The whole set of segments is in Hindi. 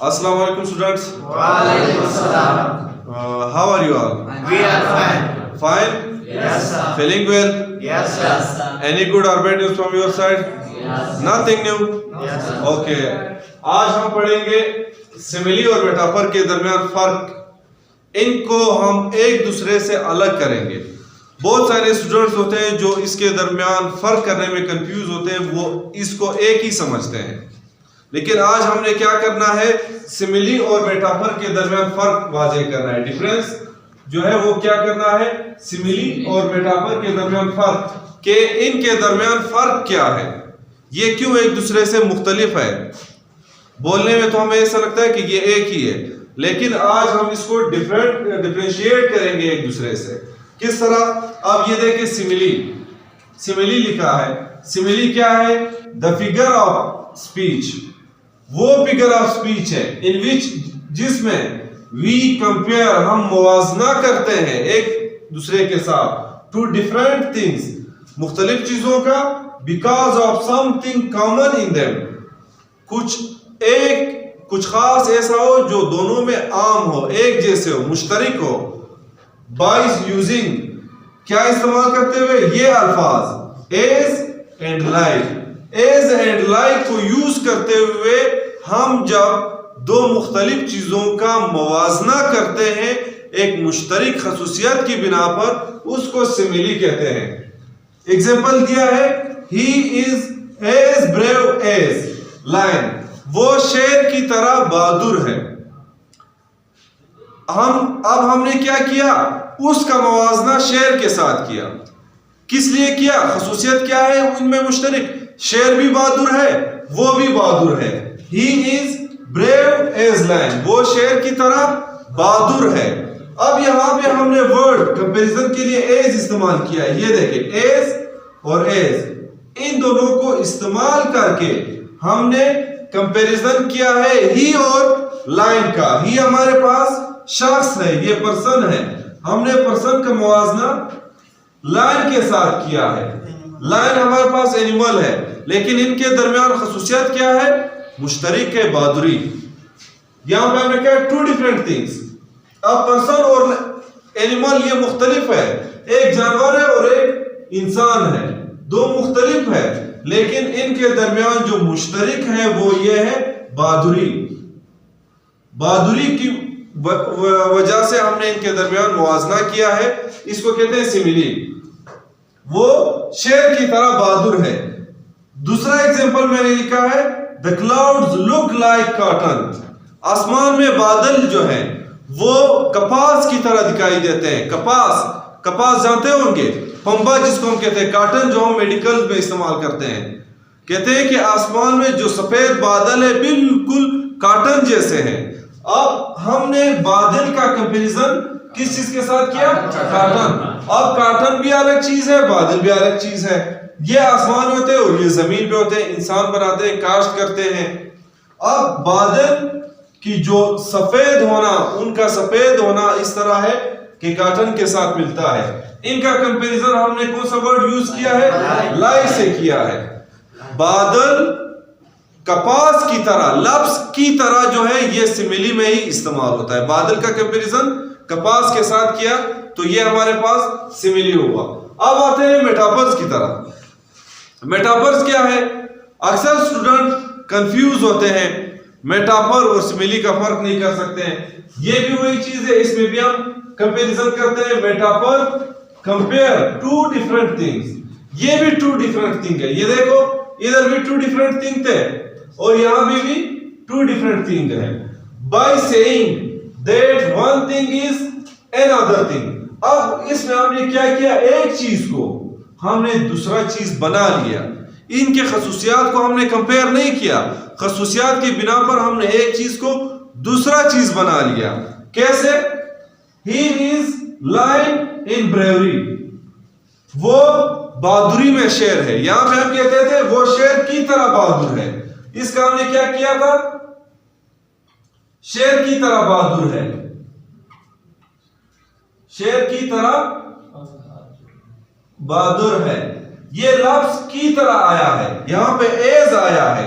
Assalamu alaikum students. Walaikum assalam. How are you all? We are fine. Fine? Yes, sir. Feeling well? Yes, sir. Any good or bad news from your side? Yes. Nothing new? Yes, sir. Okay. आज हम पढ़ेंगे सिमिली और मेटाफर के दरमियान फर्क. इनको हम एक दूसरे से अलग करेंगे. बहुत सारे स्टूडेंट्स होते हैं जो इसके दरमियान फर्क करने में कंफ्यूज होते हैं, वो इसको एक ही समझते हैं. लेकिन आज हमने क्या करना है, सिमिली और मेटाफर के दरमियान फर्क वाज़ेह करना है. डिफरेंस जो है वो क्या करना है, सिमिली और मेटाफर के दरमियान फर्क, के इनके दरमियान फर्क क्या है, ये क्यों एक दूसरे से मुख्तलिफ है. बोलने में तो हमें ऐसा लगता है कि ये एक ही है, लेकिन आज हम इसको डिफरेंशिएट करेंगे एक दूसरे से. किस तरह? अब ये देखें, सिमिली लिखा है. सिमिली क्या है? The figure of speech. वो फिगर ऑफ स्पीच है इन विच, जिसमें वी कंपेयर, हम मुवाजना करते हैं एक दूसरे के साथ, टू डिफरेंट थिंग्स, मुख्तलिफ चीजों का, because of something common in them, कुछ खास ऐसा हो जो दोनों में आम हो, एक जैसे हो, मुश्तरक हो. बाय यूजिंग, क्या इस्तेमाल करते हुए? ये अल्फाज as and like. As and like को यूज करते हुए हम जब दो मुख्तलिफ चीजों का मुवाजना करते हैं एक मुश्तरक खसूसियत की बिना पर, उसको सिमिली कहते हैं. एग्जाम्पल दिया है, he is as brave as lion. वो शेर की तरह बहादुर है. अब हमने क्या किया, उसका मुवाजना शेर के साथ किया. किस लिए किया? खसूसियत क्या है उनमें मुश्तरक. शेर भी बहादुर है, वो भी बहादुर है. He is brave as lion, वो शेर की तरह बहादुर है. अब यहां पे हमने वर्ड कंपैरिजन के लिए एज इस्तेमाल किया है. ये देखिए, एज और एज, इन दोनों को इस्तेमाल करके हमने कंपैरिजन किया है ही और लाइन का. ही हमारे पास शख्स है, ये पर्सन है. हमने पर्सन का मुवाजना लाइन के साथ किया है. लाइन हमारे पास एनिमल है, लेकिन इनके दरमियान खसूसियत क्या है? मुश्तरक है, बहादुरी. यहां पे हमने कहा टू डिफरेंट थिंग्स. अब पर्सन और एनिमल ये मुख्तलिफ है, एक जानवर है और एक इंसान है, दो मुख्तलिफ है, लेकिन इनके दरमियान जो मुश्तरक है वो ये है बहादुरी. बहादुरी की वजह से हमने इनके दरमियान मुवाजना किया है. इसको कहते हैं सिमिली. वो शेर की तरह बहादुर है. दूसरा एग्जांपल मैंने लिखा है, the clouds look like cotton. आसमान में बादल जो है वो कपास की तरह दिखाई देते हैं. कपास जानते होंगे, पंबा जिसको हम कहते हैं, कॉटन जो हम मेडिकल में इस्तेमाल करते हैं. कहते हैं कि आसमान में जो सफेद बादल है बिल्कुल कॉटन जैसे हैं. अब हमने बादल का कंपैरिजन किस चीज के साथ किया? कॉटन. अब कॉटन भी अलग चीज है, बादल भी अलग चीज है. ये आसमान में होते हैं और ये जमीन पे होते हैं, इंसान बनाते हैं, काश्त करते हैं. अब बादल की जो सफेद होना, उनका सफेद होना इस तरह है कि कॉटन के साथ मिलता है. इनका कंपैरिजन हमने कौन सा वर्ड यूज किया है? लाइक से किया है. बादल कपास की तरह, लफ्ज की तरह जो है ये सिमिली में ही इस्तेमाल होता है. बादल का कंपैरिजन कपास के साथ किया तो ये हमारे पास सिमिली हुआ. अब आते हैं मेटाफर्स की तरफ. मेटाफर्स क्या है? अक्सर स्टूडेंट कंफ्यूज होते हैं, मेटाफर और सिमिली का फर्क नहीं कर सकते हैं. ये भी वही चीज है, इसमें भी हम कंपैरिजन करते हैं. Metaphor compare two different things. ये भी टू डिफरेंट थिंग है. ये देखो, इधर भी टू डिफरेंट थिंग थे और यहां भी टू डिफरेंट थिंग है. By saying that one thing is another thing. अब इसमें हमने क्या किया, एक चीज को हमने दूसरा चीज बना लिया. इनके खसूसियात को हमने कंपेयर नहीं किया, खसूसियात की बिना पर हमने एक चीज को दूसरा चीज बना लिया. कैसे? He is lion in bravery. वो बहादुरी में शेर है. यहां पे हम कहते थे वो शेर की तरह बहादुर है. इसका हमने क्या किया था? शेर की तरह बहादुर है. शेर की तरह बहादुर है. ये लफ्ज की तरह आया है, यहां पे एज आया है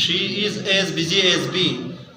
She is as busy as bee.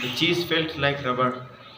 The cheese felt like rubber.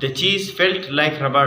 The cheese felt like rubber.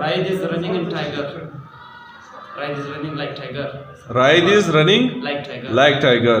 Ride is running in tiger. Ride is running like tiger. Ride is running Like tiger. like tiger.